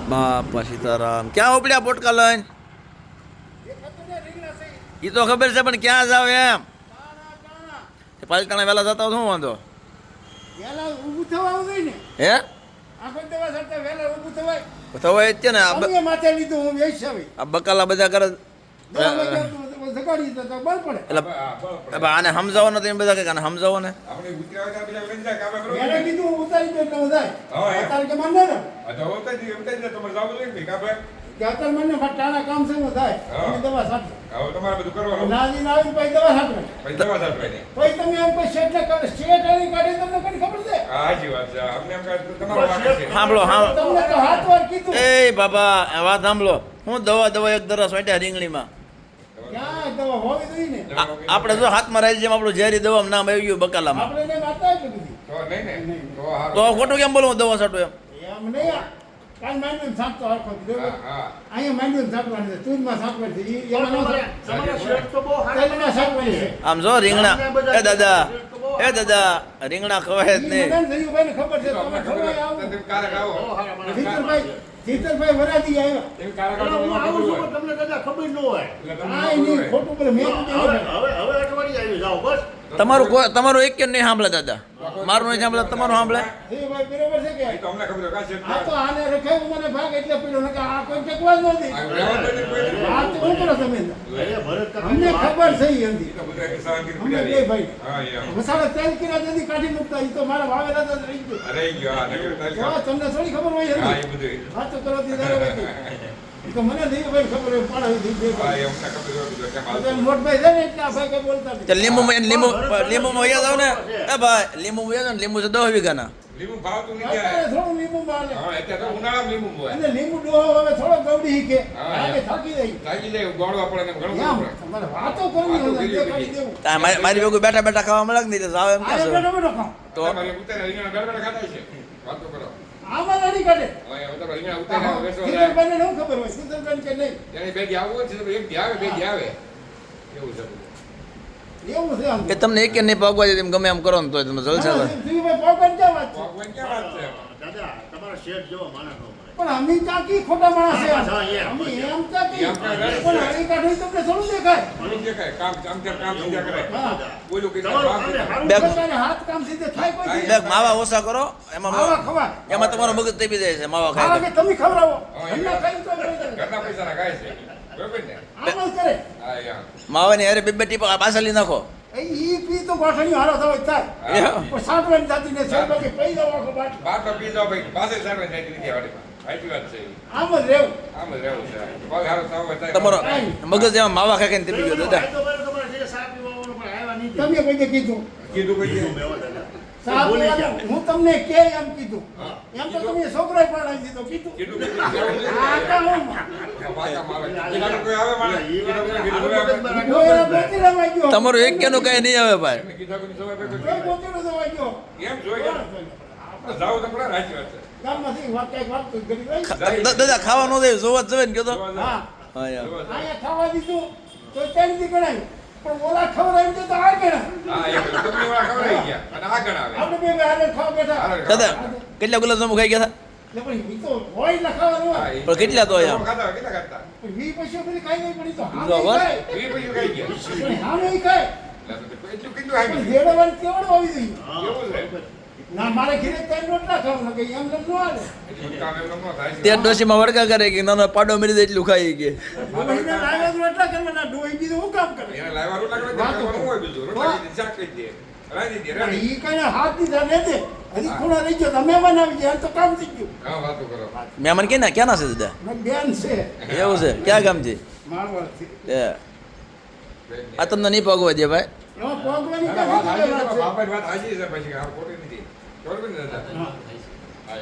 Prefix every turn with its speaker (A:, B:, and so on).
A: બાપા સીતારામ ક્યાં ઉપડ્યા પોટકા લઈને એ તો ખબર છે પણ ક્યાં જાવ એમ પાલતાણા વહેલા જતા શું વાંધો
B: વેલા ઊભું થવાનું નહીં ને
A: હે
B: આખો દવા સરતા વેલા ઊભું થવાય
A: થવાય જ છે ને
B: અમે માથે લીધું હું વેચ હવે
A: આ બકાલા બધા કરે
B: જગાડી તો બળ પડે
A: એટલે આને સમજાવો ને તમે બધા કંઈક આને સમજાવો ને
B: વેલા કીધું ઉતારી દો એટલે વધાય અત્યારે કે માન ને કે અત્યારે મને ટાણા કામ છે હું થાય તમે દવા સાચો નાજી ના આવી પછી દવા સાચો પછી તમે એમ કોઈ શેઠ આની કાઢી તમને કઈ ખબર છે
A: સાંભળો
B: તમને તો હાથ વાર કીધું
A: એ બાબા આ વાત સાંભળો હું દવા એક દરસ વાંટ્યા રીંગણીમાં
B: ક્યાં દવા હોવી જોઈએ ને
A: આપણે જો હાથમાં રહી જેમ આપણું ઝેરી દવાનું નામ આવી ગયું બકાલામાં
B: આપણે એને વાતા જ બધી
A: તો ખોટું કેમ બોલું દવા છાંટું એમ
B: એમ નહીં કાલ માંડવી સાંકતો હરખો અહીંયા માંડવી સાંકવાની છે તુજમાં સાંકવાની છે એમાં સાંકવાની છે
A: આમ જો રીંગણા એ દાદા રીંગણા ખવાય જ નહીં
B: ભાઈને ખબર છે તમે ખવાય આવો શીતલભાઈ વરાજી આવ્યા
C: તમને કદાચ ખબર ન હોય
B: નહીં ખોટું બોલે મેં
C: હવે અઠવાડિયે આવી જાઓ બસ
A: તમારું એક કે નહીં સાંભળે દાદા મારું નહીં સાંભળે તમારું સાંભળે
B: ભાઈ બરોબર છે કે આ તો આને રખાયું મને ભાગ એટલે પીડો ને આ કોઈ ટેકવા જ નથી આ તો હું કરો તમે અમને ખબર છે એમથી અમને બે ભાઈ મસાલા તેલ કિરા જલ્દી કાઢી મૂકતા એ તો મારા વાવેલા તો રહી ગયો તમને થોડી ખબર હોય હા તો કરો તો મને નહીં ભાઈ ખબર હોય પાડાવી દીધી મોટભાઈ છે ને એટલે આ ભાઈ કઈ બોલતા નથી
A: લીંબુ વયા જાવ ને એ ભાઈ લીંબુ વયા જાવ ને લીંબુ છે 10 વીઘાના
B: થોડું લીંબુ બાલે અને લીંબુ ડોહો હવે થોડો ગવડી હીકે થાકી જાય તમારે વાતો કરવી હોય દેખાડી દેવું
A: મારી ભેગું બેઠા ખાવા મળે ને જાવ એમ
B: આ
A: કે
B: બેઠો બેઠો ખાઓ
A: તો
B: આમાં નહીં કાઢે શીતલભાઈને ન ખબર હોય શીતલભાઈને કે નહીં એવું છે આમ
A: કે તમને એક કે નહીં પાગવા દે તેમ ગમે એમ કરો ને તો તમે જલસા કરો
B: જીવભાઈ પોકણ ક્યાં વાત છે
C: દાદા તમારા શેઠ જેવો માણસ ન મળે
B: પણ અમે ચાકી ખોટા માણસ છે
C: હા,
B: અમે એમ ચાકી પણ હરી કાઢી તમને થોડું દેખાય પોતાને હાથ કામ સીધે થાય કોઈ દી.
A: માવા ઓછા કરો
B: માવા ખવાય
A: એમાં તમારો મગજ તેપી જાય છે માવા
B: માવા
A: ખાય
B: કે તમે ખવડાવો એમના ખાઈ તો આમ જ કરે
A: માવાની અરે બે ટીપા પાછળ નાખો
B: ઈ પી તો ગોઠણીઓ હારો થવો જ થાય પણ સાંભળવાની જાતી ને છે બાકી પૈ દો આખો બાટલો આમ જ રહેવું
A: તમારો મગજ એમાં માવા ખાઈને તેપી ગયો દાદા
C: તો બરાબર તમારે જે સાહેબ પીવાનો પણ આવ્યા નહીં
B: તમે કોઈ દે કીધું
C: મેવા દાદા
B: સાહેબ
C: બોલી ગયા.
B: હું તમને કે એમ કીધું એમ તો તમે છોકરાએ પણ દીધો કીધું આ કા હું કોઈ બોતી રવાઈ ગયો
A: તમારું એક કેનું કઈ નહીં આવે ભાઈ
B: કોઈ બોતી ન રવાઈ ગયો ગામમાંથી વાત કઈક વાત તો કરી ભાઈ
A: દાદા ખાવા ન દે જોવા જ જવે ને કયો તો
B: હા
A: હા યાર
B: અહીંયા ખાવા દીધું તો ત્રણ દી ગણાય પણ ઓલા ખવડાવી દે તો આ ગણાય આપણે બે હારે ખાવા બેઠા
A: દાદા કેટલા ગુલાબ જાંબુ ખાઈ ગયા
B: એટલે પણ ઈ તો હોય એટલે ખાવાનું હોય
A: હતા પણ કેટલા તો અહીંયા
B: પણ વી પછી પેલી ખાઈ ગઈ પણ ઈ તો
A: જો બસ.
B: હામે ખાય પણ જેડવાની કેવડો આવી ગઈ ના મારે ઘરે ત્રણ રોટલા ખાવાનું કે એમ ન હાલે
A: તે ડોશીમાં વડકા કરે કે નાનો પાડો મરી જાય એટલું ખાઈ કે
B: ડોહીને લાવ્યા જ રોટલા કરવાના ડોહી બીજું શું કામ કરે પણ ઈ કઈ હાથ દીધા ને દે હજી ખૂણા રહી ગયો તમે બનાવી ગયા તો કામ થઈ ગયું
A: મહેમાન કે ના ક્યાં ના છે દાદા
B: મારી બેન છે
A: એવું છે ક્યાં ગામથી
B: મારવાડથી
A: એ આ તમને નહીં પગવા દે ભાઈ
B: એમાં પોગવાની કાંઈ વાત છે
D: વાત હાજી છે પછી ખોટી નથી બરોબર ને દાદા
B: હા.
D: હા